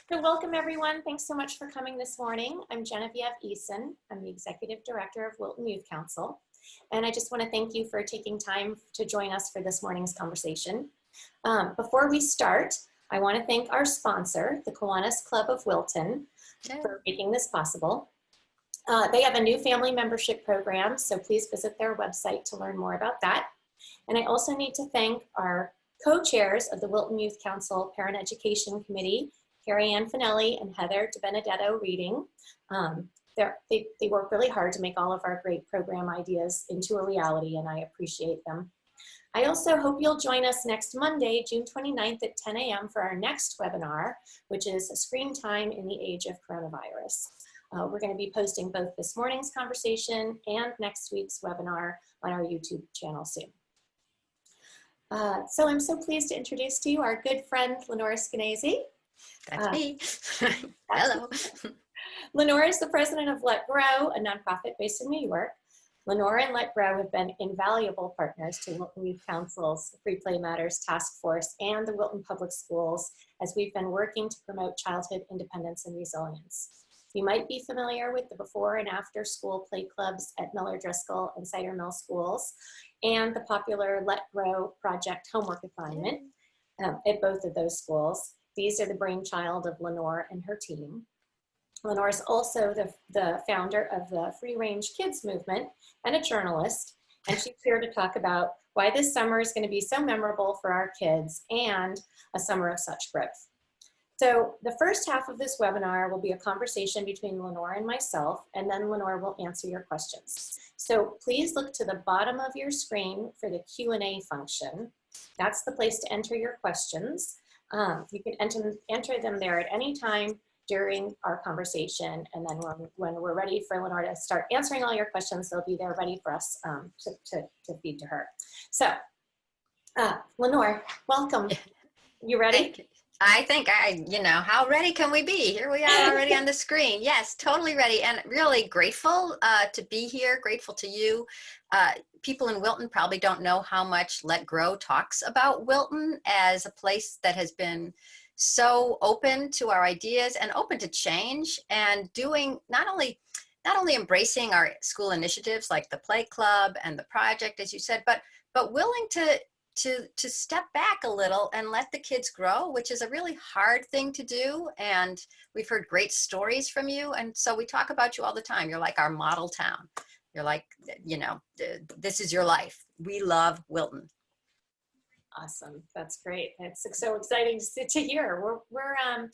So welcome everyone. Thanks so much for coming this morning. I'm Genevieve Eason. I'm the Executive Director of Wilton Youth Council. And I just want to thank you for taking time to join us for this morning's conversation. Before we start, I want to thank our sponsor, the Kiwanis Club of Wilton, for making this possible. They have a new family membership program, so please visit their website to learn more about that. And I also need to thank our co-chairs of the Wilton Youth Council Parent Education Committee, Carrie Ann Finelli and Heather DiBenedetto Reading. They work really hard to make all of our great program ideas into a reality, and I appreciate them. I also hope you'll join us next Monday, June 29th at 10 a.m. for our next webinar, which is Screen Time in the Age of Coronavirus. We're going to be posting both this morning's conversation and next week's webinar on our YouTube channel soon. So I'm so pleased to introduce to you our good friend, Lenore Skenazy. That's me. Hello. Lenore is the president of Let Grow, a nonprofit based in New York. Lenore and Let Grow have been invaluable partners to Wilton Youth Council's Free Play Matters Task Force and the Wilton Public Schools as we've been working to promote childhood independence and resilience. You might be familiar with the before and after school play clubs at Miller Driscoll and Cider Mill schools and the popular Let Grow project homework assignment at both of those schools. These are the brainchild of Lenore and her team. Lenore is also the founder of the Free Range Kids movement and a journalist, and she's here to talk about why this summer is going to be so memorable for our kids and a summer of such growth. So the first half of this webinar will be a conversation between Lenore and myself, and then Lenore will answer your questions. So please look to the bottom of your screen for the Q&A function. That's the place to enter your questions. You can enter them there at any time during our conversation, and then when we're ready for Lenore to start answering all your questions, they'll be there ready for us to feed to her. So, Lenore, welcome. You ready? Thank you. I think how ready can we be? Here we are already on the screen. Yes, totally ready and really grateful to be here, grateful to you. People in Wilton probably don't know how much Let Grow talks about Wilton as a place that has been so open to our ideas and open to change and doing not only embracing our school initiatives like the play club and the project, as you said, but willing to step back a little and let the kids grow, which is a really hard thing to do. And we've heard great stories from you. And so we talk about you all the time. You're like our model town. You're like, this is your life. We love Wilton. Awesome. That's great. It's so exciting to hear.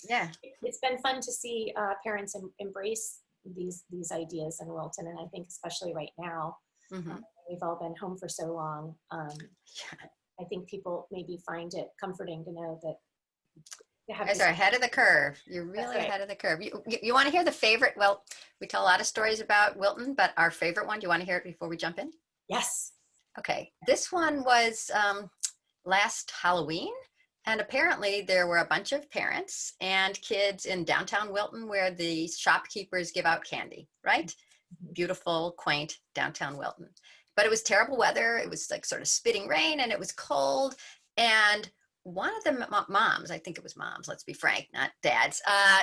Yeah. It's been fun to see parents embrace these ideas in Wilton. And I think especially right now, we've all been home for so long. I think people maybe find it comforting to know that you guys are ahead of the curve. You're really ahead of the curve. You want to hear the favorite? Well, we tell a lot of stories about Wilton, but our favorite one, do you want to hear it before we jump in? Yes. Okay. This one was last Halloween. And apparently there were a bunch of parents and kids in downtown Wilton where the shopkeepers give out candy, right? Beautiful, quaint downtown Wilton. But it was terrible weather. It was like sort of spitting rain and it was cold. And one of the moms, I think it was moms, let's be frank, not dads,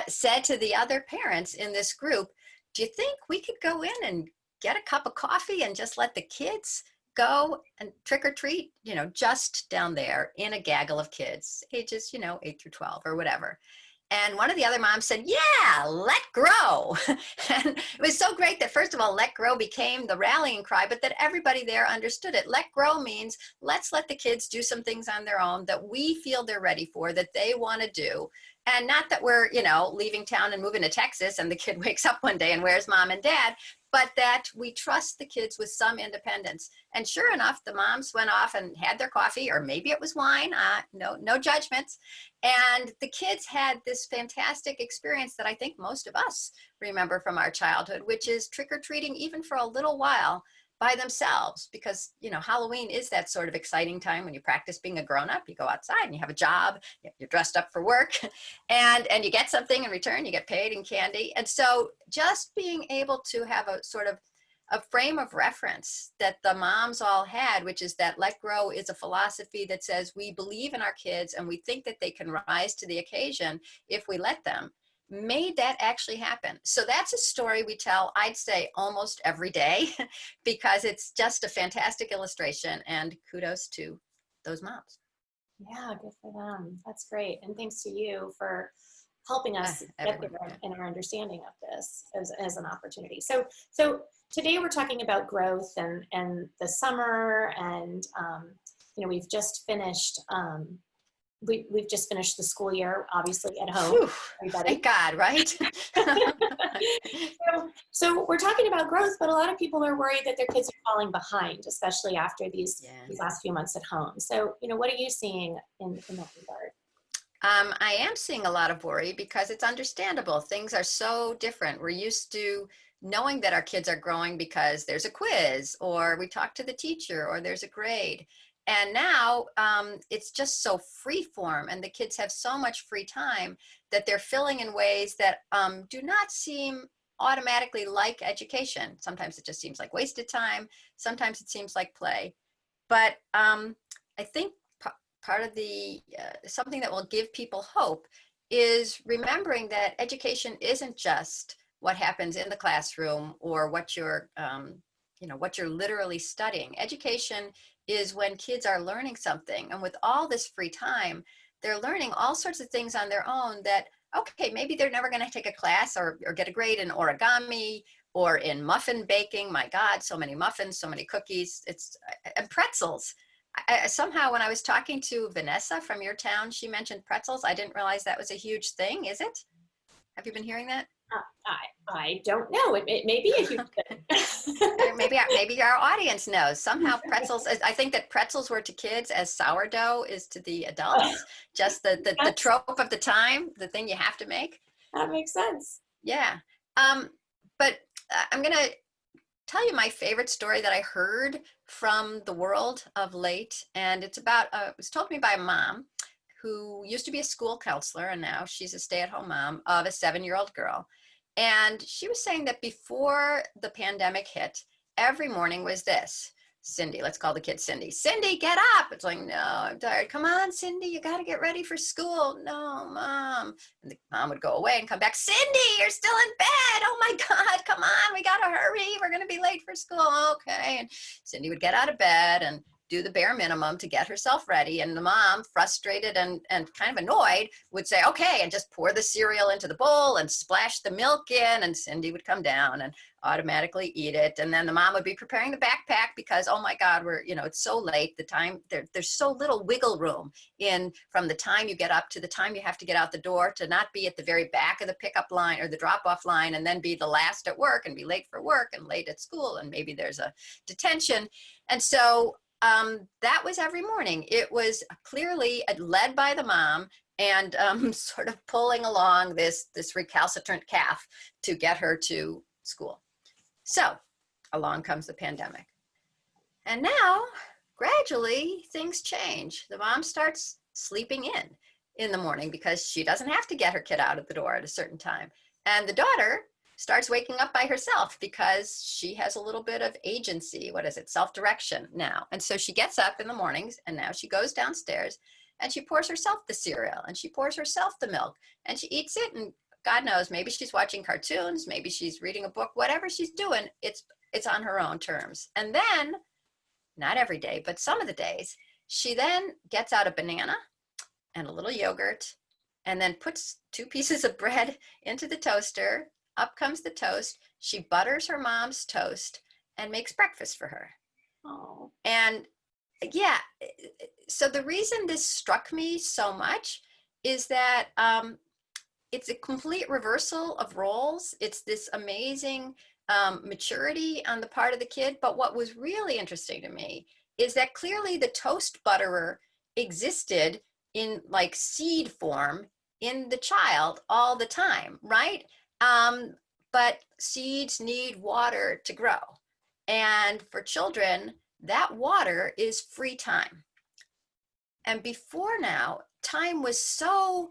said to the other parents in this group, do you think we could go in and get a cup of coffee and just let the kids go and trick or treat, just down there in a gaggle of kids, ages, 8 through 12 or whatever. And one of the other moms said, yeah, Let Grow. And it was so great that first of all, Let Grow became the rallying cry, but that everybody there understood it. Let Grow means let's let the kids do some things on their own that we feel they're ready for, that they want to do. And not that we're, leaving town and moving to Texas and the kid wakes up one day and where's mom and dad, but that we trust the kids with some independence. And sure enough, the moms went off and had their coffee, or maybe it was wine, no judgments. And the kids had this fantastic experience that I think most of us remember from our childhood, which is trick-or-treating even for a little while by themselves, because Halloween is that sort of exciting time when you practice being a grown-up. You go outside and you have a job, you're dressed up for work, and you get something in return, you get paid in candy. And so just being able to have a sort of a frame of reference that the moms all had, which is that Let Grow is a philosophy that says we believe in our kids and we think that they can rise to the occasion if we let them. made that actually happen. So that's a story we tell, I'd say, almost every day because it's just a fantastic illustration, and kudos to those moms. Yeah, good for them. That's great. And thanks to you for helping us get Everyone. there in our understanding of this as an opportunity. So today we're talking about growth and the summer, and you know, we've just finished we've just finished the school year, obviously at home. Whew, Everybody. thank God, right? So we're talking about growth, but a lot of people are worried that their kids are falling behind, especially after these last few months at home. So, you know, what are you seeing in that regard? I am seeing a lot of worry because it's understandable. Things are so different. We're used to knowing that our kids are growing because there's a quiz, or we talk to the teacher, or there's a grade. And now it's just so free form, and the kids have so much free time that they're filling in ways that do not seem automatically like education. Sometimes it just seems like wasted time. Sometimes it seems like play. But I think part of the something that will give people hope is remembering that education isn't just what happens in the classroom or what you're what you're literally studying. Education is when kids are learning something, and with all this free time, they're learning all sorts of things on their own that, okay, maybe they're never going to take a class or get a grade in origami or in muffin baking. My God, so many muffins, so many cookies, and pretzels. Somehow when I was talking to Vanessa from your town, she mentioned pretzels. I didn't realize that was a huge thing. Is it? Have you been hearing that? I don't know. It may be a huge thing. maybe our audience knows. Somehow pretzels, I think that pretzels were to kids as sourdough is to the adults. Just the trope of the time, the thing you have to make. That makes sense. Yeah. But I'm going to tell you my favorite story that I heard from the world of late. And it's about, it was told to me by a mom who used to be a school counselor, and now she's a stay-at-home mom of a 7-year-old girl. And she was saying that before the pandemic hit, every morning was this: Cindy, let's call the kid Cindy. Cindy, get up. It's like, no, I'm tired. Come on, Cindy, you got to get ready for school. No, Mom. And the mom would go away and come back. Cindy, you're still in bed. Oh my God, come on, we got to hurry. We're going to be late for school. Okay. And Cindy would get out of bed and do the bare minimum to get herself ready. And the mom, frustrated and kind of annoyed, would say, okay, and just pour the cereal into the bowl and splash the milk in. And Cindy would come down and automatically eat it. And then the mom would be preparing the backpack because, oh my God, it's so late. The time, there's so little wiggle room from the time you get up to the time you have to get out the door, to not be at the very back of the pickup line or the drop-off line and then be the last at work and be late for work and late at school. And maybe there's a detention. And so that was every morning. It was clearly led by the mom and sort of pulling along this recalcitrant calf to get her to school. So along comes the pandemic. And now, gradually, things change. The mom starts sleeping in the morning because she doesn't have to get her kid out of the door at a certain time. And the daughter starts waking up by herself because she has a little bit of agency. What is it? Self-direction now. And so she gets up in the mornings, and now she goes downstairs and she pours herself the cereal and she pours herself the milk and she eats it. And God knows, maybe she's watching cartoons, maybe she's reading a book, whatever she's doing, it's on her own terms. And then, not every day, but some of the days, she then gets out a banana and a little yogurt and then puts 2 pieces of bread into the toaster. Up comes the toast. She butters her mom's toast and makes breakfast for her. Oh. And yeah, so the reason this struck me so much is that it's a complete reversal of roles. It's this amazing maturity on the part of the kid. But what was really interesting to me is that clearly the toast butterer existed in like seed form in the child all the time, right? But seeds need water to grow. And for children, that water is free time. And before now, time was so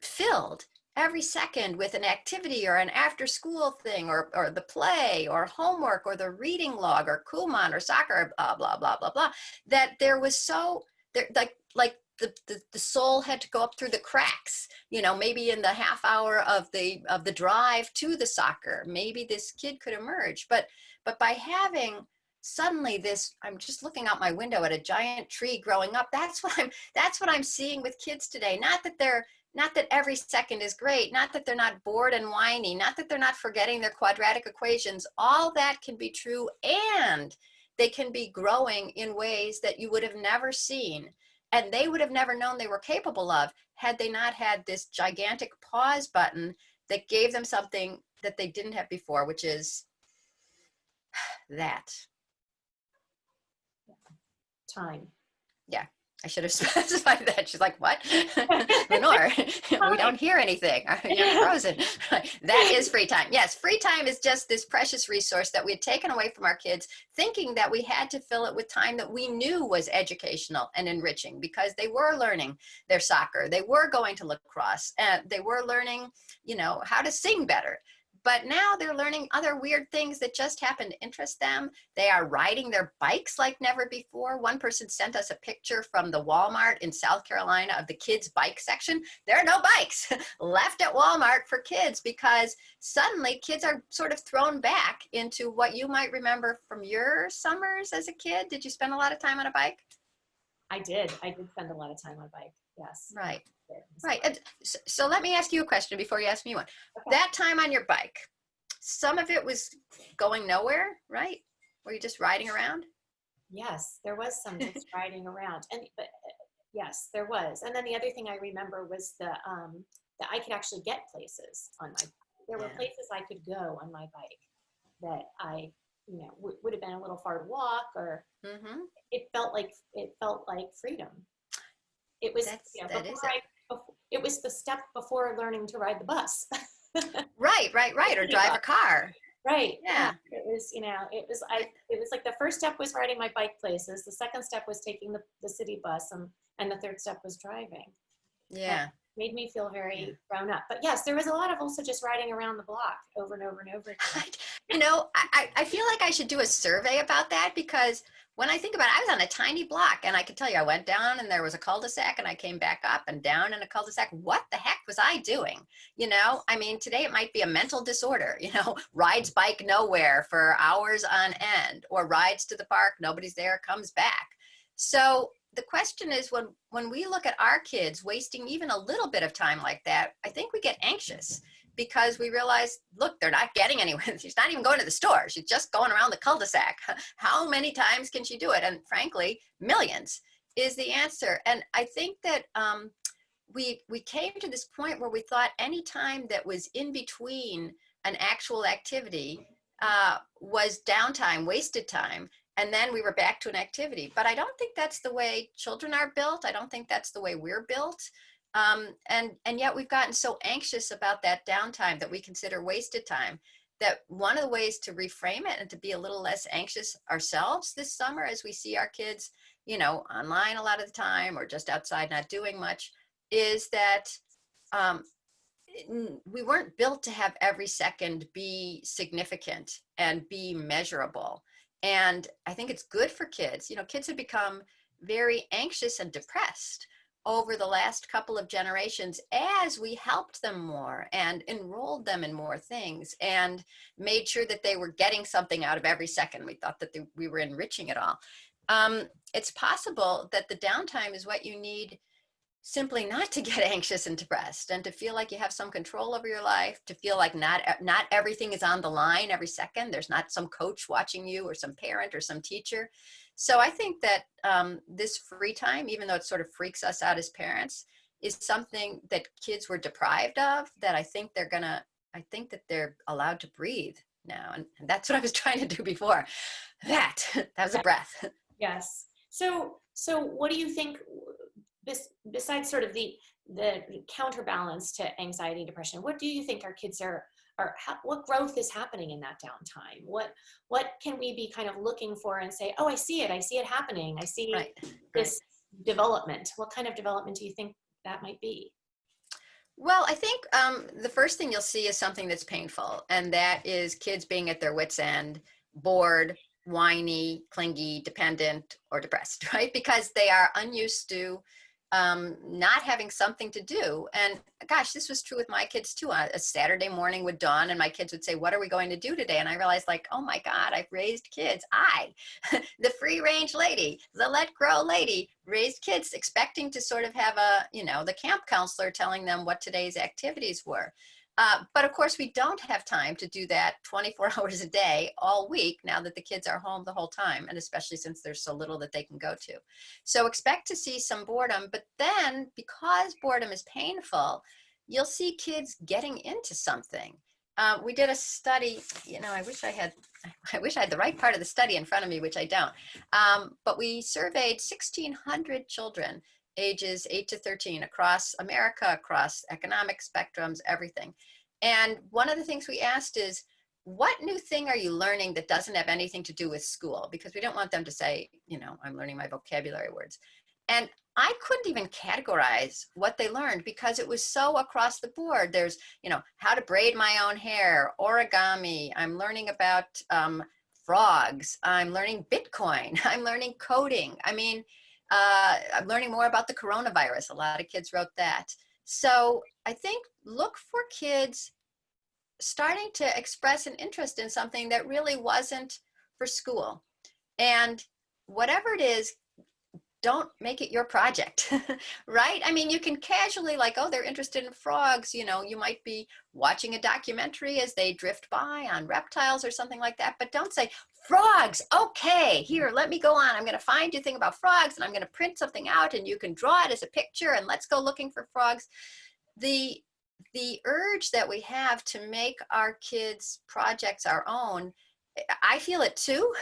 filled every second with an activity or an after school thing or the play or homework or the reading log or Kumon or soccer, blah, blah, blah, blah, blah, that there was so, like the soul had to go up through the cracks maybe in the half hour of the drive to the soccer, maybe this kid could emerge. But by having suddenly this, I'm just looking out my window at a giant tree growing up. That's what I'm seeing with kids today. Not that every second is great, not that they're not bored and whiny, not that they're not forgetting their quadratic equations. All that can be true, and they can be growing in ways that you would have never seen, and they would have never known they were capable of had they not had this gigantic pause button that gave them something that they didn't have before, which is that. Time. Yeah, I should have specified that. She's like, what? Lenore, we don't hear anything. You're frozen. That is free time. Yes, free time is just this precious resource that we had taken away from our kids, thinking that we had to fill it with time that we knew was educational and enriching, because they were learning their soccer, they were going to lacrosse, and they were learning, how to sing better. But now they're learning other weird things that just happen to interest them. They are riding their bikes like never before. One person sent us a picture from the Walmart in South Carolina of the kids' bike section. There are no bikes left at Walmart for kids, because suddenly kids are sort of thrown back into what you might remember from your summers as a kid. Did you spend a lot of time on a bike? I did spend a lot of time on a bike. Yes. Right. Right. And so let me ask you a question before you ask me one. Okay. That time on your bike, some of it was going nowhere, right? Were you just riding around? Yes, there was some just riding around, but yes, there was. And then the other thing I remember was that I could actually get places on my bike. There were places I could go on my bike that I, would have been a little far to walk, or it felt like freedom. It was it was the step before learning to ride the bus. Right, or drive a car. Right. Yeah. It was like the first step was riding my bike places. The second step was taking the city bus, and the third step was driving. Yeah. That made me feel very grown up. But yes, there was a lot of also just riding around the block over and over and over again. I feel like I should do a survey about that, because when I think about it, I was on a tiny block, and I could tell you I went down and there was a cul-de-sac, and I came back up and down in a cul-de-sac. What the heck was I doing? Today it might be a mental disorder, rides bike nowhere for hours on end, or rides to the park, nobody's there, comes back. So the question is, when we look at our kids wasting even a little bit of time like that, I think we get anxious, because we realize, look, they're not getting anywhere. She's not even going to the store. She's just going around the cul-de-sac. How many times can she do it? And frankly, millions is the answer. And I think that we came to this point where we thought any time that was in between an actual activity was downtime, wasted time. And then we were back to an activity. But I don't think that's the way children are built. I don't think that's the way we're built. And yet we've gotten so anxious about that downtime that we consider wasted time, that one of the ways to reframe it and to be a little less anxious ourselves this summer, as we see our kids, online a lot of the time, or just outside not doing much, is that we weren't built to have every second be significant and be measurable. And I think it's good for kids. Kids have become very anxious and depressed over the last couple of generations, as we helped them more and enrolled them in more things and made sure that they were getting something out of every second. We thought that we were enriching it all. It's possible that the downtime is what you need, simply not to get anxious and depressed, and to feel like you have some control over your life, to feel like not everything is on the line every second. There's not some coach watching you, or some parent, or some teacher. So I think that this free time, even though it sort of freaks us out as parents, is something that kids were deprived of, that I think that they're allowed to breathe now. And that's what I was trying to do before. That was a breath. Yes. So what do you think, besides sort of the counterbalance to anxiety and depression, what do you think our kids what growth is happening in that downtime? What can we be kind of looking for and say, oh, I see it happening. I see this development. What kind of development do you think that might be? Well, I think the first thing you'll see is something that's painful, and that is kids being at their wits' end, bored, whiny, clingy, dependent, or depressed, right? Because they are unused to not having something to do. And gosh, this was true with my kids too. A Saturday morning would dawn and my kids would say, what are we going to do today? And I realized, like, oh my God, I've raised kids. The free range lady, the let grow lady, raised kids expecting to sort of have the camp counselor telling them what today's activities were. But of course, we don't have time to do that 24 hours a day all week now that the kids are home the whole time, and especially since there's so little that they can go to. So expect to see some boredom, but then because boredom is painful, you'll see kids getting into something. We did a study, I wish I had the right part of the study in front of me, which I don't. But we surveyed 1,600 children ages 8 to 13 across America, across economic spectrums, everything. And one of the things we asked is, what new thing are you learning that doesn't have anything to do with school? Because we don't want them to say, I'm learning my vocabulary words. And I couldn't even categorize what they learned because it was so across the board. There's, how to braid my own hair, origami. I'm learning about frogs. I'm learning Bitcoin. I'm learning coding. I'm learning more about the coronavirus. A lot of kids wrote that. So I think look for kids starting to express an interest in something that really wasn't for school. And whatever it is, don't make it your project, right? You can casually they're interested in frogs. You might be watching a documentary as they drift by on reptiles or something like that, but don't say, frogs, okay, here, let me go on. I'm going to find you a thing about frogs and I'm going to print something out and you can draw it as a picture and let's go looking for frogs. The urge that we have to make our kids' projects our own, I feel it too.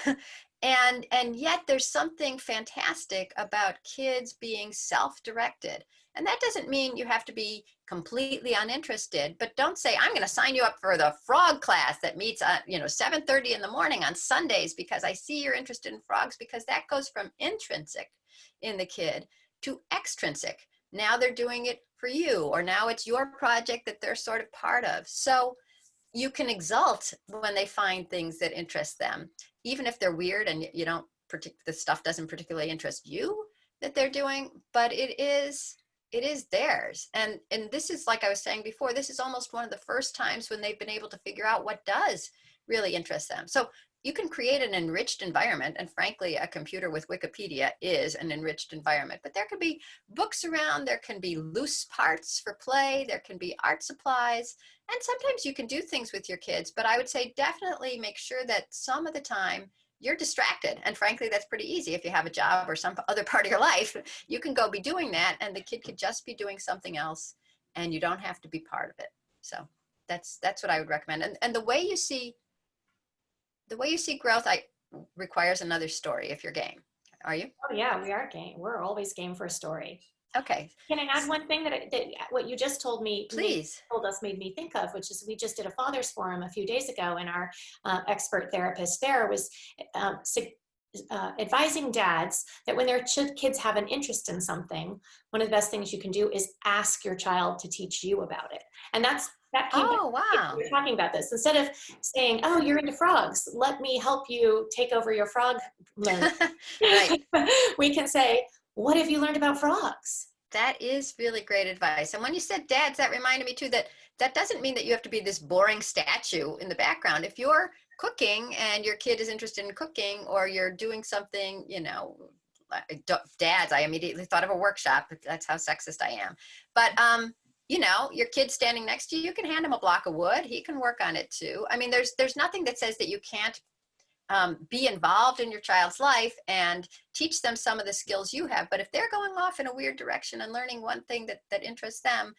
And yet there's something fantastic about kids being self-directed. And that doesn't mean you have to be completely uninterested, but don't say, I'm going to sign you up for the frog class that meets at 7:30 in the morning on Sundays because I see you're interested in frogs, because that goes from intrinsic in the kid to extrinsic. Now they're doing it for you, or now it's your project that they're sort of part of. So you can exult when they find things that interest them, even if they're weird and the stuff doesn't particularly interest you that they're doing, but it is theirs. And this is, like I was saying before, this is almost one of the first times when they've been able to figure out what does really interest them. So you can create an enriched environment, and frankly, a computer with Wikipedia is an enriched environment, but there can be books around, there can be loose parts for play, there can be art supplies, and sometimes you can do things with your kids, but I would say definitely make sure that some of the time you're distracted. And frankly, that's pretty easy. If you have a job or some other part of your life, you can go be doing that and the kid could just be doing something else and you don't have to be part of it. So that's what I would recommend. And the way you see growth requires another story if you're game. Are you? Oh yeah, we are game. We're always game for a story. Okay. Can I add one thing that what you just told me, please, made me think of, which is we just did a Father's Forum a few days ago, and our expert therapist there was advising dads that when their kids have an interest in something, one of the best things you can do is ask your child to teach you about it. And that came wow. We're talking about this. Instead of saying, oh, you're into frogs, let me help you take over your frog learning. Right. We can say, what have you learned about frogs? That is really great advice. And when you said dads, that reminded me too that doesn't mean that you have to be this boring statue in the background. If you're cooking and your kid is interested in cooking, or you're doing something, dads, I immediately thought of a workshop. That's how sexist I am. But, your kid's standing next to you, you can hand him a block of wood. He can work on it too. There's nothing that says that you can't be involved in your child's life and teach them some of the skills you have. But if they're going off in a weird direction and learning one thing that interests them,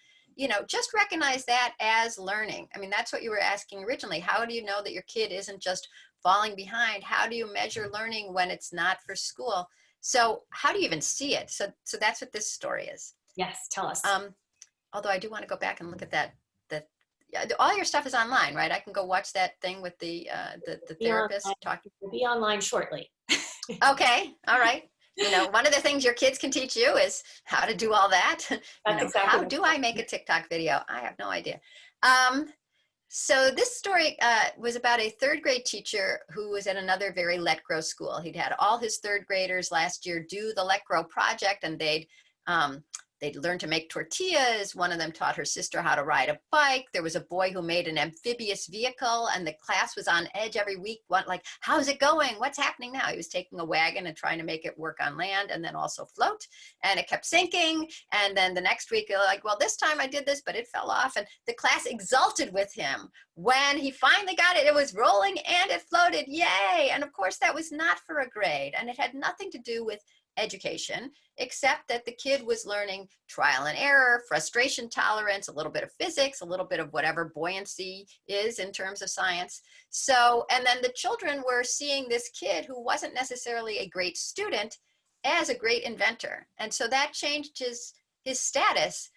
just recognize that as learning. That's what you were asking originally. How do you know that your kid isn't just falling behind? How do you measure learning when it's not for school? So how do you even see it? So that's what this story is. Yes, tell us. Although I do want to go back and look at that. All your stuff is online, right? I can go watch that thing with the therapist talking. We'll be online shortly. Okay, all right. One of the things your kids can teach you is how to do all that. Exactly how do I make a TikTok video? I have no idea. So this story was about a third grade teacher who was at another very Let Grow school. He'd had all his third graders last year do the Let Grow project, and they'd They'd learn to make tortillas. One of them taught her sister how to ride a bike. There was a boy who made an amphibious vehicle, and the class was on edge every week. Like, how's it going? What's happening now? He was taking a wagon and trying to make it work on land and then also float, and it kept sinking. And then the next week, like, well, this time I did this, but it fell off. And the class exulted with him when he finally got it. It was rolling and it floated. Yay! And of course, that was not for a grade, and it had nothing to do with education, except that the kid was learning trial and error, frustration tolerance, a little bit of physics, a little bit of whatever buoyancy is in terms of science. So, and then the children were seeing this kid who wasn't necessarily a great student as a great inventor. And so that changed his status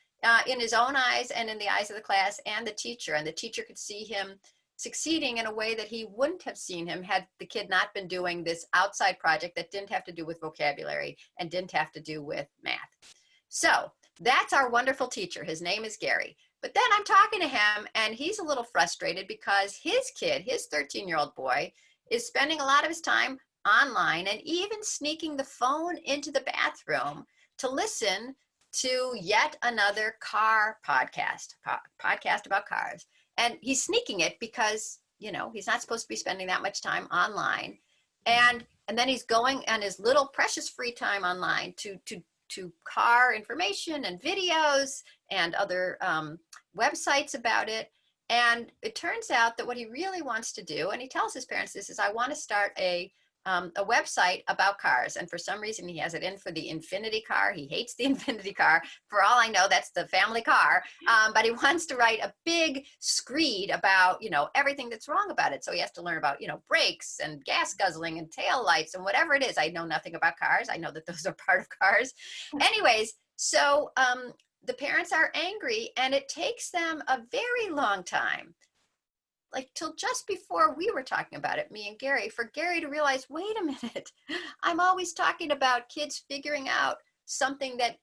in his own eyes and in the eyes of the class and the teacher. And the teacher could see him succeeding in a way that he wouldn't have seen him had the kid not been doing this outside project that didn't have to do with vocabulary and didn't have to do with math. So that's our wonderful teacher. His name is Gary. But then I'm talking to him, and he's a little frustrated because his kid, his 13-year-old boy, is spending a lot of his time online and even sneaking the phone into the bathroom to listen to yet another car podcast about cars. And he's sneaking it because, you know, he's not supposed to be spending that much time online. And then he's going on his little precious free time online to car information and videos and other websites about it. And it turns out that what he really wants to do, and he tells his parents this, is I want to start a website about cars. And for some reason, he has it in for the Infinity car. He hates the Infinity car. For all I know, that's the family car. But he wants to write a big screed about, you know, everything that's wrong about it. So he has to learn about, you know, brakes and gas guzzling and tail lights and whatever it is. I know nothing about cars. I know that those are part of cars. Anyways, so the parents are angry, and it takes them a very long time, like till just before we were talking about it, me and Gary, for Gary to realize, wait a minute, I'm always talking about kids figuring out something that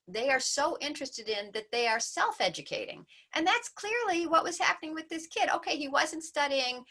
they are so interested in that they are self-educating. And that's clearly what was happening with this kid. Okay, he wasn't studying,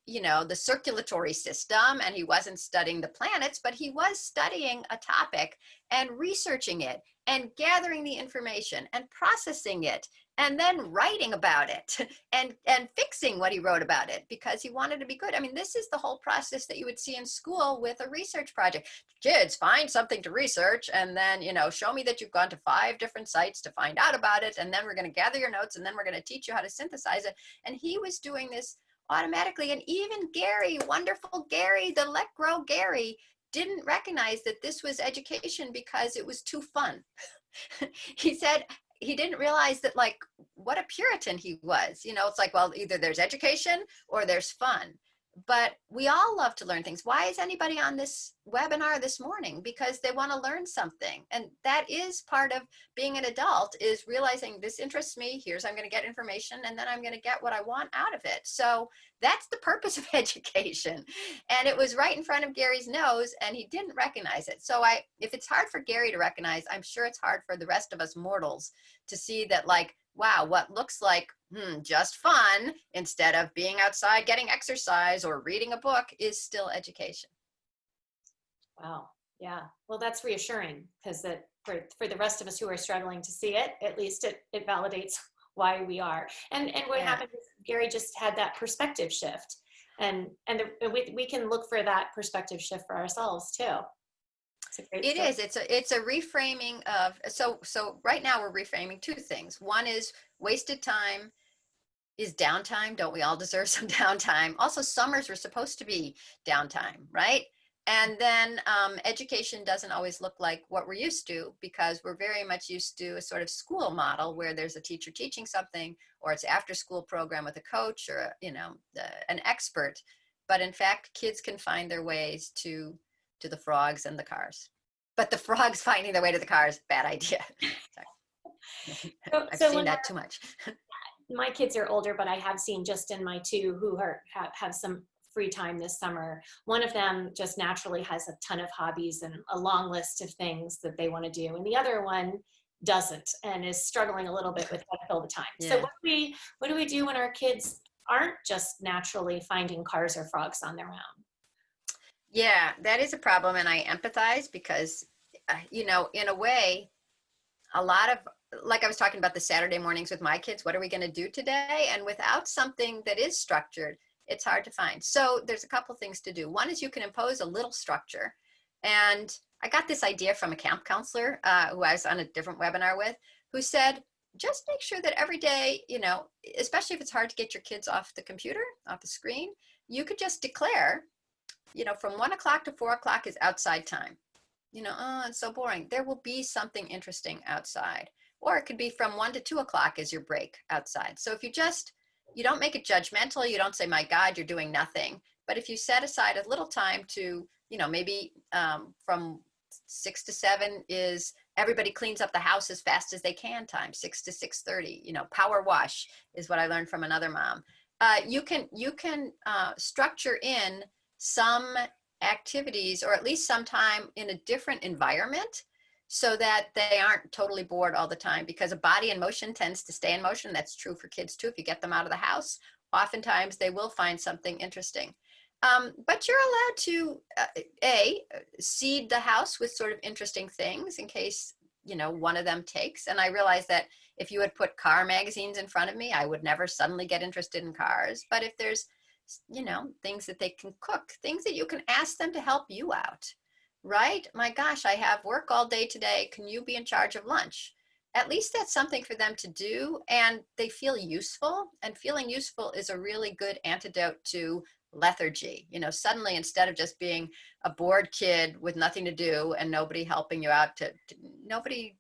you know, the circulatory system, and he wasn't studying the planets, but he was studying a topic and researching it and gathering the information and processing it and then writing about it and fixing what he wrote about it because he wanted to be good. I mean, this is the whole process that you would see in school with a research project. Kids, find something to research, and then, you know, show me that you've gone to 5 different sites to find out about it, and then we're going to gather your notes, and then we're going to teach you how to synthesize it. And he was doing this automatically. And even Gary, wonderful Gary, the Let Grow Gary, didn't recognize that this was education because it was too fun. He said he didn't realize that, like, what a Puritan he was. You know, it's like, well, either there's education or there's fun. But we all love to learn things. Why is anybody on this webinar this morning? Because they want to learn something. And that is part of being an adult, is realizing this interests me. Here's, I'm going to get information, and then I'm going to get what I want out of it. So that's the purpose of education. And it was right in front of Gary's nose, and he didn't recognize it. So if it's hard for Gary to recognize, I'm sure it's hard for the rest of us mortals to see that, like, wow, what looks like just fun instead of being outside getting exercise or reading a book is still education. Wow. Yeah. Well, that's reassuring, because that for the rest of us who are struggling to see it, at least it validates why we are. And what happened is Gary just had that perspective shift, and we can look for that perspective shift for ourselves too. It is. It's a reframing of, so right now we're reframing 2 things. One is wasted time is downtime. Don't we all deserve some downtime? Also, summers were supposed to be downtime, right? And then education doesn't always look like what we're used to, because we're very much used to a sort of school model where there's a teacher teaching something, or it's after school program with a coach or, you know, an expert. But in fact, kids can find their ways to the frogs and the cars. But the frogs finding their way to the cars, bad idea. I've seen that too much. My kids are older, but I have seen just in my 2 who have some free time this summer. One of them just naturally has a ton of hobbies and a long list of things that they want to do. And the other one doesn't, and is struggling a little bit with how to fill the time. Yeah. So what do we do when our kids aren't just naturally finding cars or frogs on their own? Yeah, that is a problem, and I empathize, because you know, in a way, a lot of, like I was talking about the Saturday mornings with my kids, what are we going to do today? And without something that is structured, it's hard to find. So there's a couple things to do. One is you can impose a little structure. And I got this idea from a camp counselor who I was on a different webinar with, who said, just make sure that every day, you know, especially if it's hard to get your kids off the computer, off the screen, you could just declare, you know, from 1 o'clock to 4 o'clock is outside time. You know, oh, it's so boring. There will be something interesting outside. Or it could be from 1 to 2 o'clock is your break outside. So if you don't make it judgmental, you don't say, my God, you're doing nothing. But if you set aside a little time to, you know, maybe from 6 to 7 is everybody cleans up the house as fast as they can time, 6 to 6:30, you know, power wash is what I learned from another mom. You can structure in some activities, or at least some time in a different environment, so that they aren't totally bored all the time, because a body in motion tends to stay in motion. That's true for kids too. If you get them out of the house, oftentimes they will find something interesting. But you're allowed to seed the house with sort of interesting things in case, you know, one of them takes. And I realized that if you had put car magazines in front of me, I would never suddenly get interested in cars. But if there's, you know, things that they can cook, things that you can ask them to help you out, right? My gosh, I have work all day today. Can you be in charge of lunch? At least that's something for them to do, and they feel useful. And feeling useful is a really good antidote to lethargy. You know, suddenly, instead of just being a bored kid with nothing to do and nobody helping you out, nobody,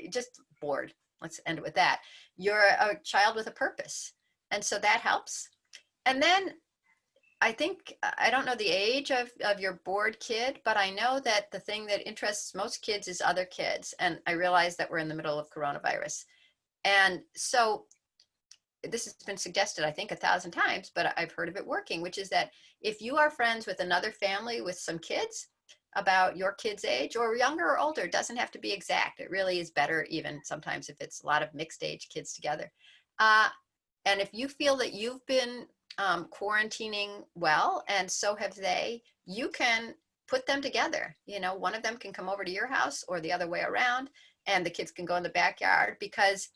just bored. Let's end it with that. You're a child with a purpose. And so that helps. And then I think, I don't know the age of your bored kid, but I know that the thing that interests most kids is other kids. And I realize that we're in the middle of coronavirus. And so this has been suggested, I think, 1,000 times, but I've heard of it working, which is that if you are friends with another family with some kids about your kid's age, or younger or older, it doesn't have to be exact. It really is better even sometimes if it's a lot of mixed age kids together. And if you feel that you've been quarantining well, and so have they, you can put them together. You know, one of them can come over to your house or the other way around, and the kids can go in the backyard, because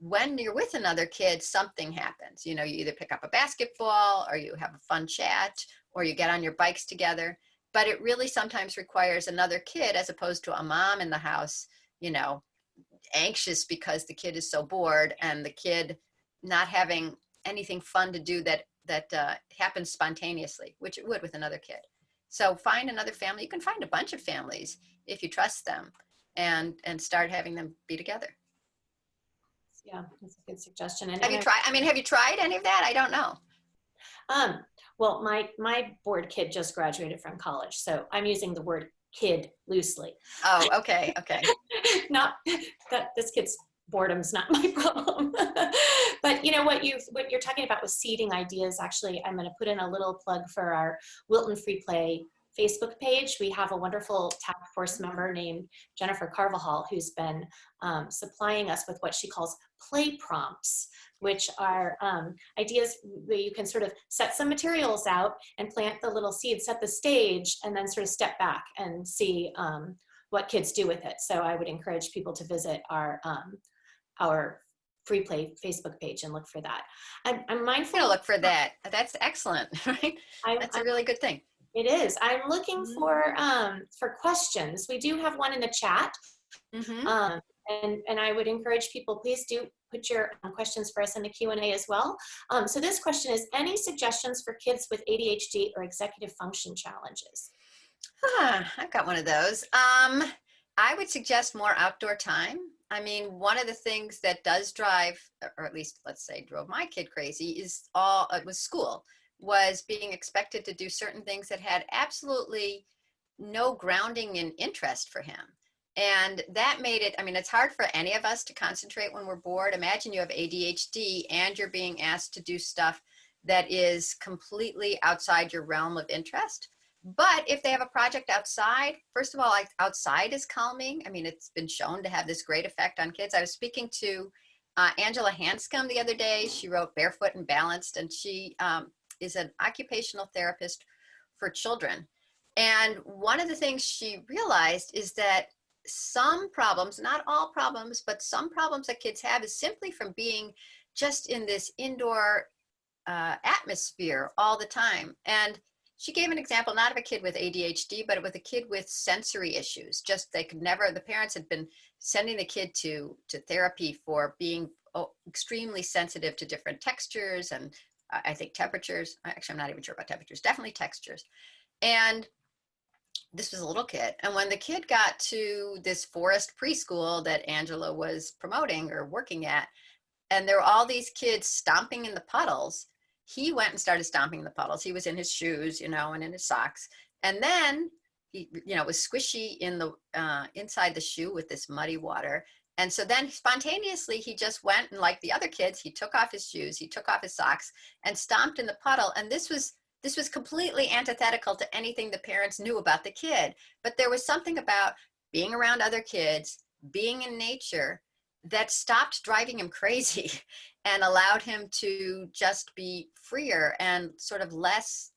when you're with another kid, something happens. You know, you either pick up a basketball, or you have a fun chat, or you get on your bikes together. But it really sometimes requires another kid, as opposed to a mom in the house, you know, anxious because the kid is so bored, and the kid not having anything fun to do that happens spontaneously, which it would with another kid. So find another family. You can find a bunch of families if you trust them, and start having them be together. Yeah, that's a good suggestion. And have you tried any of that? I don't know. Well, my bored kid just graduated from college, so I'm using the word kid loosely. Oh, okay. Not that this kid's boredom's not my problem. But you know what you're talking about with seeding ideas. Actually, I'm going to put in a little plug for our Wilton Free Play Facebook page. We have a wonderful task force member named Jennifer Carvajal, who's been supplying us with what she calls play prompts, which are ideas where you can sort of set some materials out and plant the little seeds, set the stage, and then sort of step back and see what kids do with it. So I would encourage people to visit our Free Play Facebook page and look for that. I'm mindful. I'm gonna look for that. That's excellent, right? That's a really good thing. It is. I'm looking for questions. We do have one in the chat. Mm-hmm. And I would encourage people, please do put your questions for us in the Q&A as well. So this question is, any suggestions for kids with ADHD or executive function challenges? I've got one of those. I would suggest more outdoor time. I mean, one of the things that does drive, or at least let's say drove my kid crazy, was school, was being expected to do certain things that had absolutely no grounding in interest for him. And that made it, I mean, it's hard for any of us to concentrate when we're bored. Imagine you have ADHD and you're being asked to do stuff that is completely outside your realm of interest. But if they have a project outside, first of all, outside is calming. I mean, it's been shown to have this great effect on kids. I was speaking to Angela Hanscom the other day. She wrote Barefoot and Balanced, and she is an occupational therapist for children. And one of the things she realized is that some problems, not all problems, but some problems that kids have is simply from being just in this indoor atmosphere all the time. And she gave an example, not of a kid with ADHD, but with a kid with sensory issues. Just they could never, the parents had been sending the kid to therapy for being extremely sensitive to different textures and I think temperatures. Actually, I'm not even sure about temperatures, definitely textures. And this was a little kid. And when the kid got to this forest preschool that Angela was promoting or working at, and there were all these kids stomping in the puddles, he went and started stomping in the puddles. He was in his shoes, and in his socks. And then he, was squishy in the inside the shoe with this muddy water. And so then spontaneously, he just went and like the other kids, he took off his shoes, he took off his socks and stomped in the puddle. And this was completely antithetical to anything the parents knew about the kid. But there was something about being around other kids, being in nature, that stopped driving him crazy and allowed him to just be freer and sort of less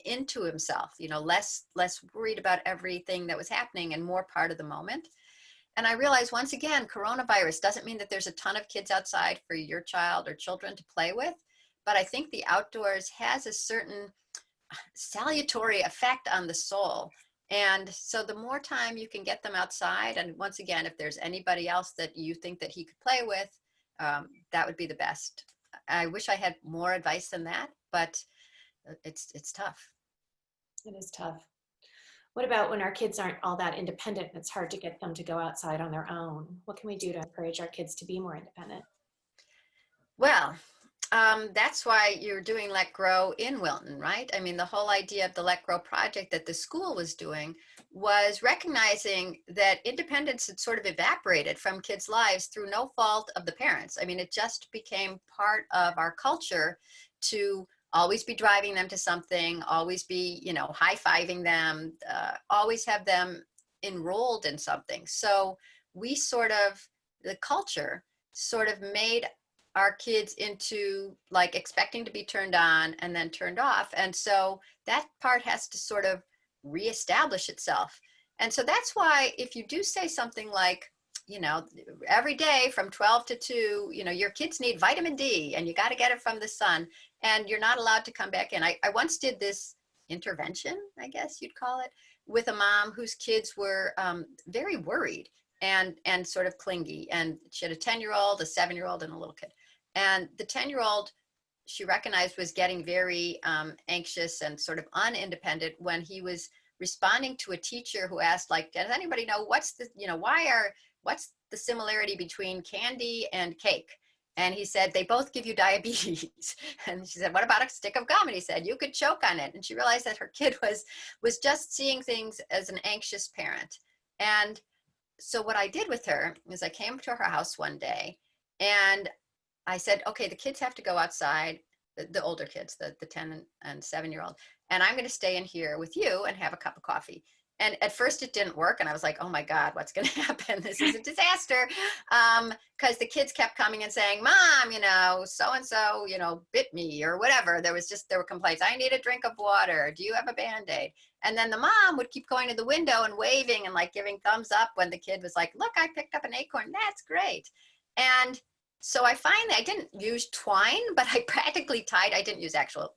into himself, less worried about everything that was happening and more part of the moment. And I realized once again, coronavirus doesn't mean that there's a ton of kids outside for your child or children to play with, but I think the outdoors has a certain salutary effect on the soul. And so the more time you can get them outside, and once again, if there's anybody else that you think that he could play with, that would be the best. I wish I had more advice than that, but it's tough. It is tough. What about when our kids aren't all that independent and it's hard to get them to go outside on their own? What can we do to encourage our kids to be more independent? Well, that's why you're doing Let Grow in Wilton, right? I mean, the whole idea of the Let Grow project that the school was doing was recognizing that independence had sort of evaporated from kids' lives through no fault of the parents. I mean, it just became part of our culture to always be driving them to something, always be, high-fiving them, always have them enrolled in something. So the culture sort of made our kids into like expecting to be turned on and then turned off. And so that part has to sort of reestablish itself. And so that's why if you do say something like, every day from 12 to 2, your kids need vitamin D and you got to get it from the sun and you're not allowed to come back in. I once did this intervention, I guess you'd call it, with a mom whose kids were very worried and sort of clingy. And she had a 10-year-old, a 7-year-old, and a little kid. And the 10-year-old, she recognized, was getting very anxious and sort of unindependent when he was responding to a teacher who asked, like, does anybody know what's the similarity between candy and cake? And he said, they both give you diabetes. And she said, what about a stick of gum? And he said, you could choke on it. And she realized that her kid was just seeing things as an anxious parent. And so what I did with her is I came to her house one day and I said, okay, the kids have to go outside, the older kids, the 10 and 7-year-old, and I'm going to stay in here with you and have a cup of coffee. And at first it didn't work. And I was like, oh my God, what's going to happen? This is a disaster. Because the kids kept coming and saying, Mom, so-and-so, bit me or whatever. There were complaints. I need a drink of water. Do you have a Band-Aid? And then the mom would keep going to the window and waving and like giving thumbs up when the kid was like, look, I picked up an acorn. That's great. And so I didn't use twine, but I practically tied. I didn't use actual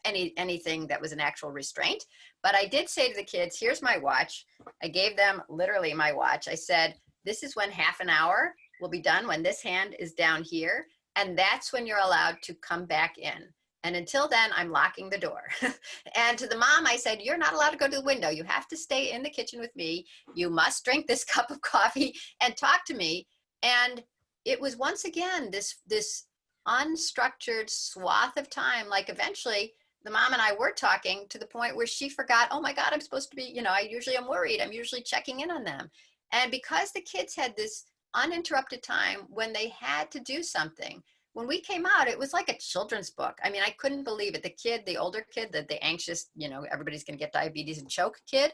anything that was an actual restraint, but I did say to the kids, here's my watch. I gave them literally my watch. I said, this is when half an hour will be done when this hand is down here. And that's when you're allowed to come back in. And until then, I'm locking the door. And to the mom, I said, you're not allowed to go to the window. You have to stay in the kitchen with me. You must drink this cup of coffee and talk to me. And it was once again this unstructured swath of time. Like eventually the mom and I were talking to the point where she forgot, oh my God, I'm supposed to be, I usually am worried. I'm usually checking in on them. And because the kids had this uninterrupted time when they had to do something, when we came out, it was like a children's book. I mean, I couldn't believe it. The older kid, the anxious, everybody's going to get diabetes and choke kid,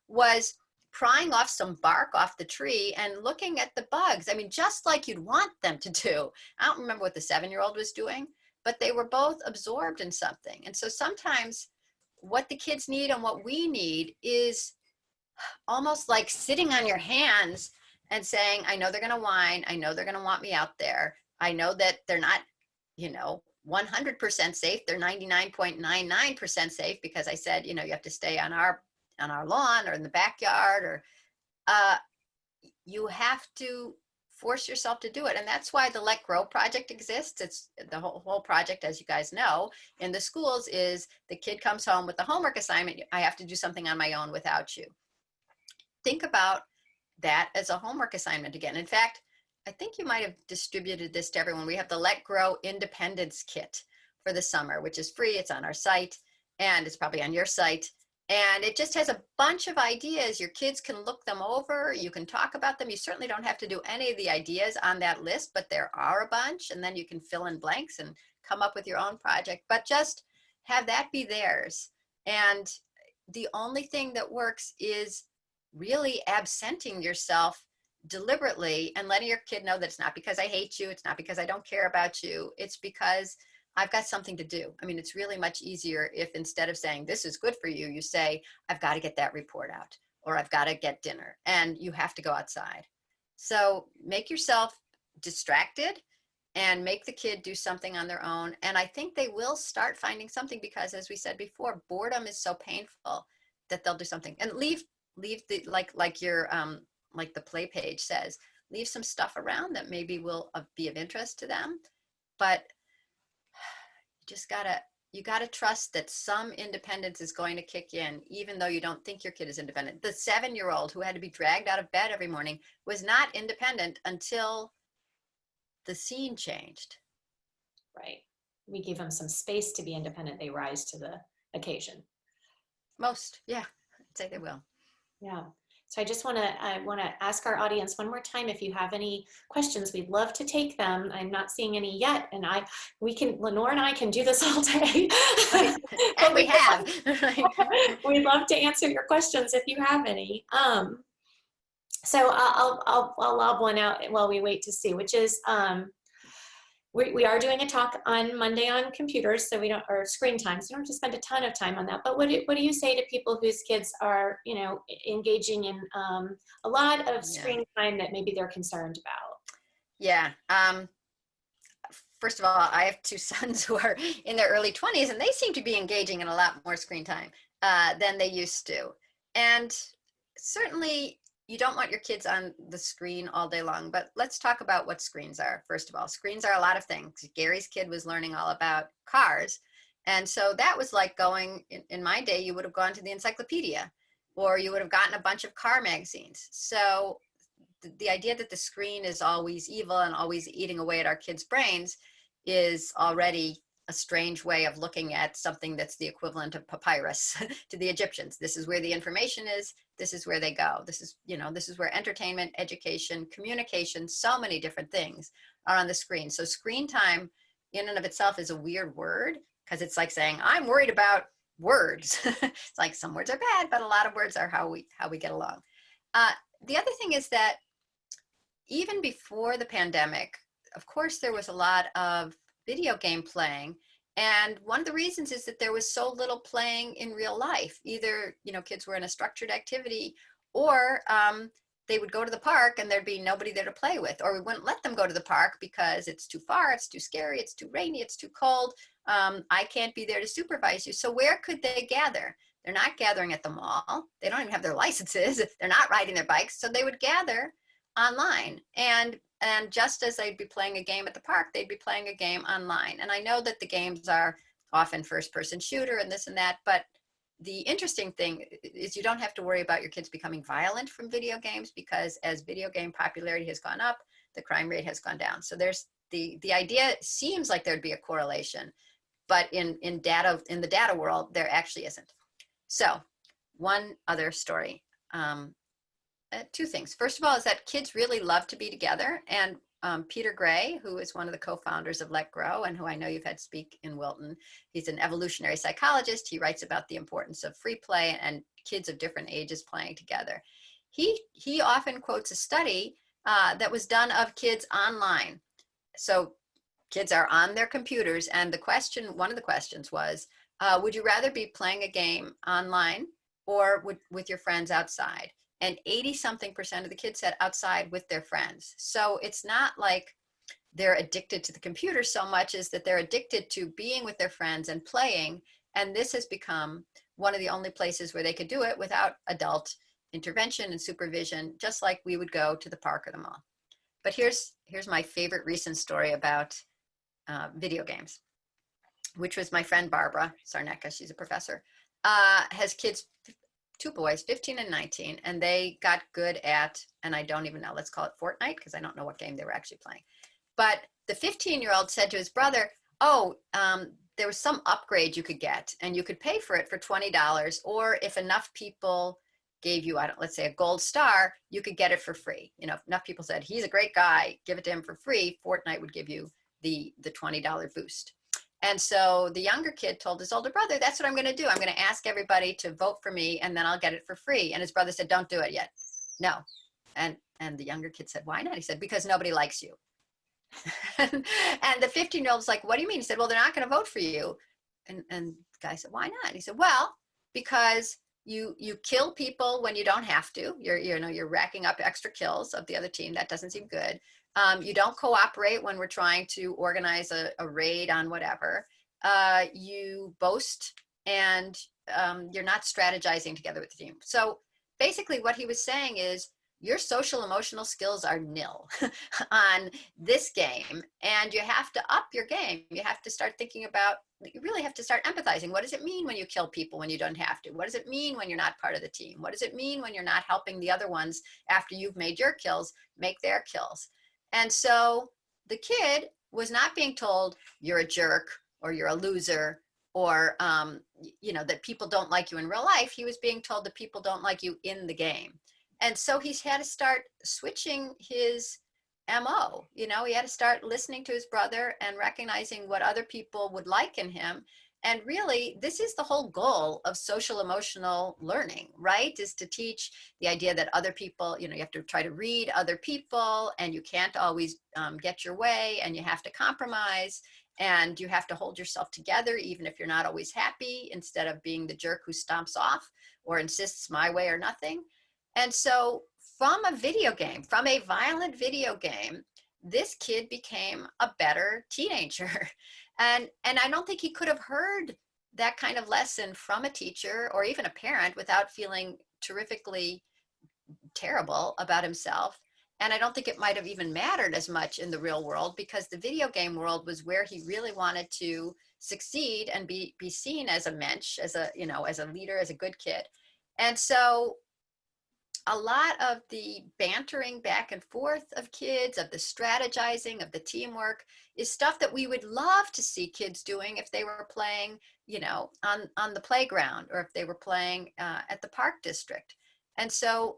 was prying off some bark off the tree and looking at the bugs. I mean, just like you'd want them to do. I don't remember what the 7-year-old was doing, but they were both absorbed in something. And so sometimes what the kids need and what we need is almost like sitting on your hands and saying, I know they're going to whine. I know they're going to want me out there. I know that they're not, 100% safe. They're 99.99% safe because I said, you have to stay on our lawn or in the backyard, or you have to force yourself to do it. And that's why the Let Grow project exists. It's the whole project, as you guys know, in the schools is the kid comes home with the homework assignment. I have to do something on my own without you. Think about that as a homework assignment again. In fact, I think you might have distributed this to everyone. We have the Let Grow Independence Kit for the summer, which is free. It's on our site, and it's probably on your site. And it just has a bunch of ideas. Your kids can look them over. You can talk about them. You certainly don't have to do any of the ideas on that list, but there are a bunch, and then you can fill in blanks and come up with your own project. But just have that be theirs. And the only thing that works is really absenting yourself deliberately and letting your kid know that it's not because I hate you. It's not because I don't care about you. It's because I've got something to do. I mean, it's really much easier if instead of saying, this is good for you, you say, I've got to get that report out, or I've got to get dinner, and you have to go outside. So make yourself distracted and make the kid do something on their own. And I think they will start finding something because, as we said before, boredom is so painful that they'll do something. And leave the, like your, like the play page says, leave some stuff around that maybe will be of interest to them. But you gotta trust that some independence is going to kick in, even though you don't think your kid is independent. The 7-year-old who had to be dragged out of bed every morning was not independent until the scene changed. Right. We give them some space to be independent. They rise to the occasion. Most, yeah, I'd say they will. Yeah. So I want to ask our audience one more time, if you have any questions, we'd love to take them. I'm not seeing any yet, and Lenore and I can do this all day. And we have. We'd love to answer your questions if you have any. So I'll lob one out while we wait to see, which is, we are doing a talk on Monday on computers, so or screen time, so we don't have to spend a ton of time on that. But what do you say to people whose kids are, engaging in a lot of screen time that maybe they're concerned about? Yeah. First of all, I have 2 sons who are in their early 20s, and they seem to be engaging in a lot more screen time than they used to. And certainly, you don't want your kids on the screen all day long, but let's talk about what screens are. First of all, screens are a lot of things. Gary's kid was learning all about cars. And so that was like going, in my day, you would have gone to the encyclopedia, or you would have gotten a bunch of car magazines. So the idea that the screen is always evil and always eating away at our kids' brains is already a strange way of looking at something that's the equivalent of papyrus to the Egyptians. This is where the information is. This is where they go. This is where entertainment, education, communication, so many different things are on the screen. So screen time in and of itself is a weird word, because it's like saying, I'm worried about words. It's like some words are bad, but a lot of words are how we get along. The other thing is that even before the pandemic, of course, there was a lot of video game playing. And one of the reasons is that there was so little playing in real life. Either, kids were in a structured activity, or they would go to the park and there'd be nobody there to play with, or we wouldn't let them go to the park because it's too far, it's too scary, it's too rainy, it's too cold. I can't be there to supervise you. So where could they gather? They're not gathering at the mall. They don't even have their licenses. They're not riding their bikes. So they would gather online. And just as they'd be playing a game at the park, they'd be playing a game online. And I know that the games are often first-person shooter and this and that, but the interesting thing is you don't have to worry about your kids becoming violent from video games, because as video game popularity has gone up, the crime rate has gone down. So there's the idea seems like there'd be a correlation, but in the data world, there actually isn't. So one other story. 2 things. First of all, is that kids really love to be together. And Peter Gray, who is one of the co-founders of Let Grow, and who I know you've had speak in Wilton, he's an evolutionary psychologist. He writes about the importance of free play and kids of different ages playing together. He often quotes a study that was done of kids online. So kids are on their computers, and one of the questions was, would you rather be playing a game online or with your friends outside. And 80-something% of the kids said outside with their friends. So it's not like they're addicted to the computer so much as that they're addicted to being with their friends and playing. And this has become one of the only places where they could do it without adult intervention and supervision, just like we would go to the park or the mall. But here's my favorite recent story about video games, which was my friend Barbara Sarnecka, she's a professor, has kids, 2 boys, 15 and 19, and they got good at, and I don't even know, let's call it Fortnite, because I don't know what game they were actually playing. But the 15-year-old said to his brother, oh, there was some upgrade you could get, and you could pay for it for $20, or if enough people gave you, let's say a gold star, you could get it for free. You know, if enough people said, he's a great guy, give it to him for free, Fortnite would give you the $20 boost. And so the younger kid told his older brother, that's what I'm going to do. I'm going to ask everybody to vote for me, and then I'll get it for free. And his brother said, don't do it yet. No. And the younger kid said, why not? He said, because nobody likes you. And the 15-year-old's like, what do you mean? He said, well, they're not going to vote for you. And the guy said, why not? He said, well, because you kill people when you don't have to. You're racking up extra kills of the other team. That doesn't seem good. You don't cooperate when we're trying to organize a raid on whatever. You boast, and you're not strategizing together with the team. So basically what he was saying is, your social emotional skills are nil on this game, and you have to up your game. You have to start thinking about, you really have to start empathizing. What does it mean when you kill people when you don't have to? What does it mean when you're not part of the team? What does it mean when you're not helping the other ones after you've made your kills, make their kills? And so the kid was not being told you're a jerk or you're a loser, or that people don't like you in real life. He was being told that people don't like you in the game. And so he's had to start switching his MO. He had to start listening to his brother and recognizing what other people would like in him. And really, this is the whole goal of social emotional learning, right? Is to teach the idea that other people, you have to try to read other people, and you can't always get your way, and you have to compromise, and you have to hold yourself together, even if you're not always happy, instead of being the jerk who stomps off or insists my way or nothing. And so from a video game, from a violent video game, this kid became a better teenager. And I don't think he could have heard that kind of lesson from a teacher or even a parent without feeling terrifically terrible about himself. And I don't think it might have even mattered as much in the real world, because the video game world was where he really wanted to succeed and be seen as a mensch, as a leader, as a good kid. And so a lot of the bantering back and forth of kids, of the strategizing, of the teamwork, is stuff that we would love to see kids doing if they were playing, on the playground, or if they were playing at the park district. And so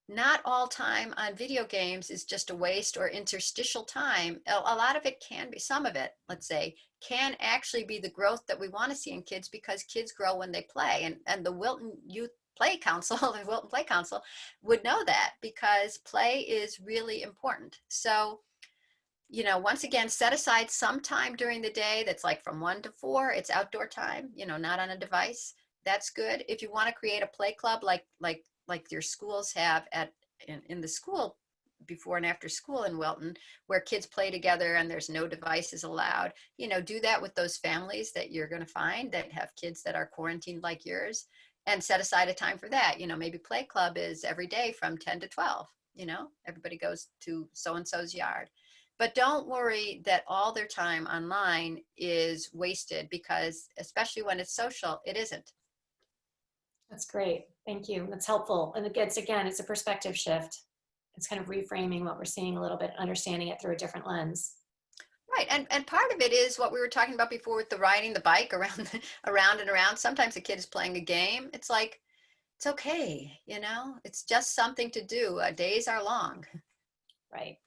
not all time on video games is just a waste or interstitial time. A lot of it can be, some of it, let's say, can actually be the growth that we want to see in kids, because kids grow when they play. And the Wilton Youth Play Council, the Wilton Play Council, would know that, because play is really important. So, once again, set aside some time during the day that's like from 1 to 4. It's outdoor time, not on a device. That's good. If you want to create a play club like your schools have in the school before and after school in Wilton, where kids play together and there's no devices allowed, do that with those families that you're going to find that have kids that are quarantined like yours. And set aside a time for that. Maybe play club is every day from 10 to 12. Everybody goes to so-and-so's yard. But don't worry that all their time online is wasted, because especially when it's social, it isn't. That's great. Thank you. That's helpful. And it's a perspective shift. It's kind of reframing what we're seeing a little bit, understanding it through a different lens. Right. And part of it is what we were talking about before with the riding the bike around and around. Sometimes a kid is playing a game. It's like, it's okay. It's just something to do. Days are long. Right.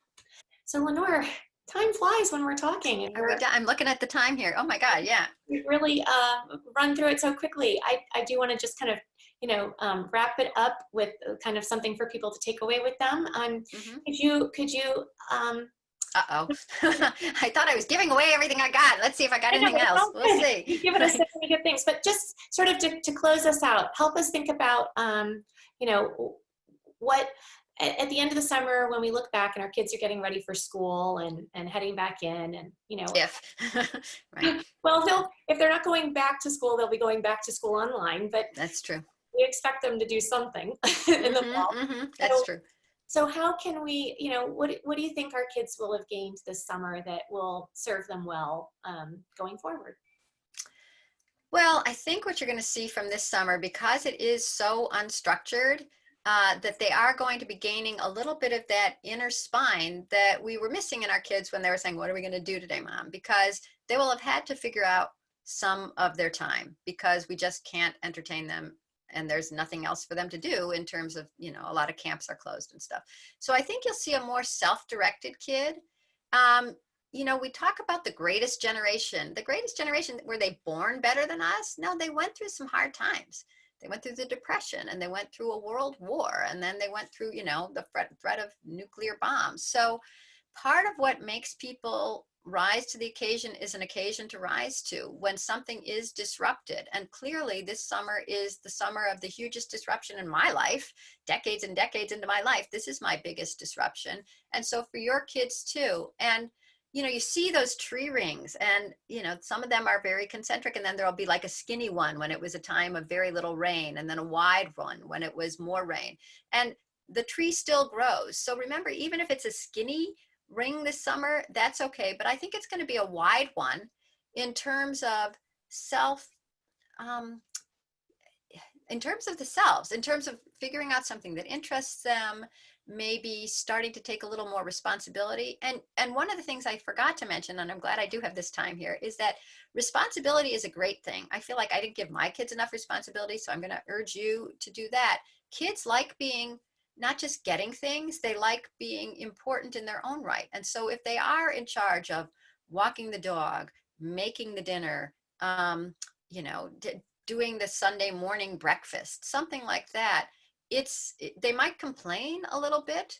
So Lenore, time flies when we're talking. And I'm looking at the time here. Oh my God. Yeah. We really run through it so quickly. I do want to just kind of, wrap it up with kind of something for people to take away with them. Mm-hmm. Could you Uh-oh. I thought I was giving away everything I got. Let's see if I got I know, anything it's else. all We'll good. see. You've given us so many good things, but just sort of to close us out, help us think about, you know, what at the end of the summer when we look back and our kids are getting ready for school and heading back in, and you know, If, right. well, if they're not going back to school, they'll be going back to school online, but That's true. we expect them to do something in the fall. That's So, true. so how can we, you know, what do you think our kids will have gained this summer that will serve them well going forward? Well, I think what you're going to see from this summer, because it is so unstructured, that they are going to be gaining a little bit of that inner spine that we were missing in our kids when they were saying, what are we going to do today, Mom? Because they will have had to figure out some of their time because we just can't entertain them and there's nothing else for them to do in terms of, you know, a lot of camps are closed and stuff. So I think you'll see a more self-directed kid. Um, you know, we talk about the greatest generation. The greatest generation, were they born better than us? No, they went through some hard times. They went through the Depression and they went through a world war and then they went through, you know, the threat of nuclear bombs. So part of what makes people rise to the occasion is an occasion to rise to when something is disrupted. And clearly this summer is the summer of the hugest disruption in my life, decades and decades into my life. This is my biggest disruption. And so for your kids too. And you know, you see those tree rings and, you know, some of them are very concentric and then there'll be like a skinny one when it was a time of very little rain and then a wide one when it was more rain. And the tree still grows. So remember, even if it's a skinny ring this summer, that's okay. But I think it's going to be a wide one in terms of self, um, in terms of the selves, in terms of figuring out something that interests them, maybe starting to take a little more responsibility. And one of the things I forgot to mention, and I'm glad I do have this time here, is that responsibility is a great thing. I feel like I didn't give my kids enough responsibility, so I'm going to urge you to do that. Kids like being not just getting things, they like being important in their own right. And so if they are in charge of walking the dog, making the dinner, you know, doing the Sunday morning breakfast, something like that, they might complain a little bit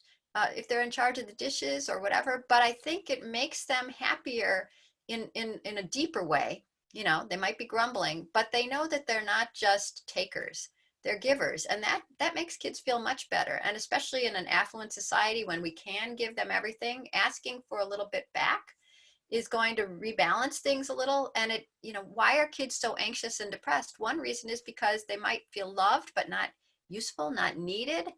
if they're in charge of the dishes or whatever, but I think it makes them happier in a deeper way. You know, they might be grumbling, but they know that they're not just takers, they're givers, and that makes kids feel much better. And especially in an affluent society when we can give them everything, asking for a little bit back is going to rebalance things a little. And it, you know, why are kids so anxious and depressed? One reason is because they might feel loved but not useful, not needed,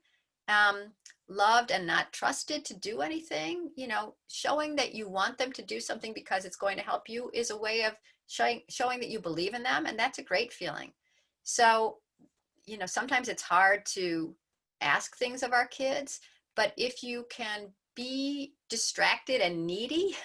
loved and not trusted to do anything. You know, showing that you want them to do something because it's going to help you is a way of showing that you believe in them, and that's a great feeling. So, you know, sometimes it's hard to ask things of our kids, but if you can be distracted and needy,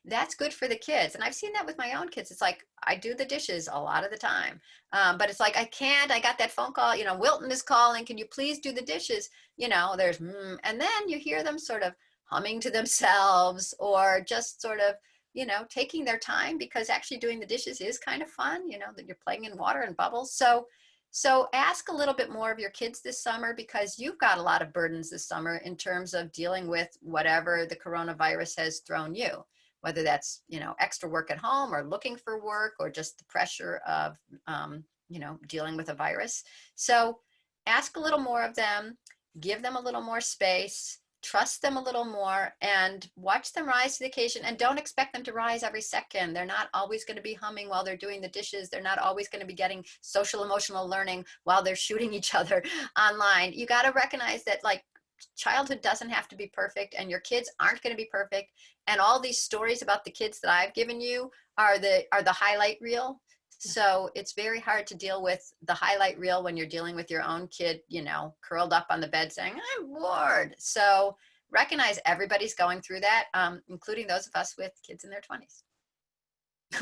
that's good for the kids. And I've seen that with my own kids. It's like, I do the dishes a lot of the time. But it's like, I can't, I got that phone call, you know, Wilton is calling, can you please do the dishes? You know, there's, and then you hear them sort of humming to themselves or just sort of, you know, taking their time, because actually doing the dishes is kind of fun, you know, that you're playing in water and bubbles. So ask a little bit more of your kids this summer, because you've got a lot of burdens this summer in terms of dealing with whatever the coronavirus has thrown you, whether that's, you know, extra work at home or looking for work or just the pressure of, you know, dealing with a virus. So ask a little more of them, give them a little more space, trust them a little more, and watch them rise to the occasion. And don't expect them to rise every second. They're not always going to be humming while they're doing the dishes. They're not always going to be getting social emotional learning while they're shooting each other online. You got to recognize that, like, childhood doesn't have to be perfect, and your kids aren't going to be perfect. And all these stories about the kids that I've given you are the highlight reel. So it's very hard to deal with the highlight reel when you're dealing with your own kid, you know, curled up on the bed saying, I'm bored. So recognize everybody's going through that, including those of us with kids in their 20s,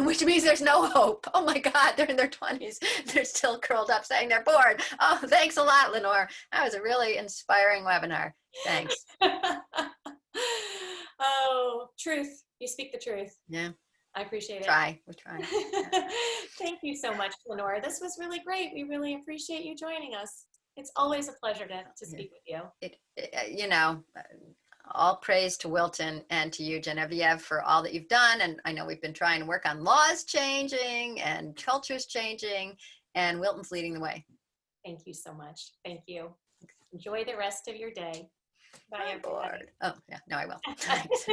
which means there's no hope. Oh my God, they're in their 20s. They're still curled up saying they're bored. Oh, thanks a lot, Lenore. That was a really inspiring webinar. Thanks. Oh, truth. You speak the truth. Yeah. I appreciate it. We're trying. Yeah. Thank you so much, Lenore. This was really great. We really appreciate you joining us. It's always a pleasure to speak with you. You know, All praise to Wilton and to you, Genevieve, for all that you've done. And I know we've been trying to work on laws changing and cultures changing, and Wilton's leading the way. Thank you so much. Thank you. Enjoy the rest of your day. Bye, I'm everybody. bored. Oh, yeah, no, I will. Thanks.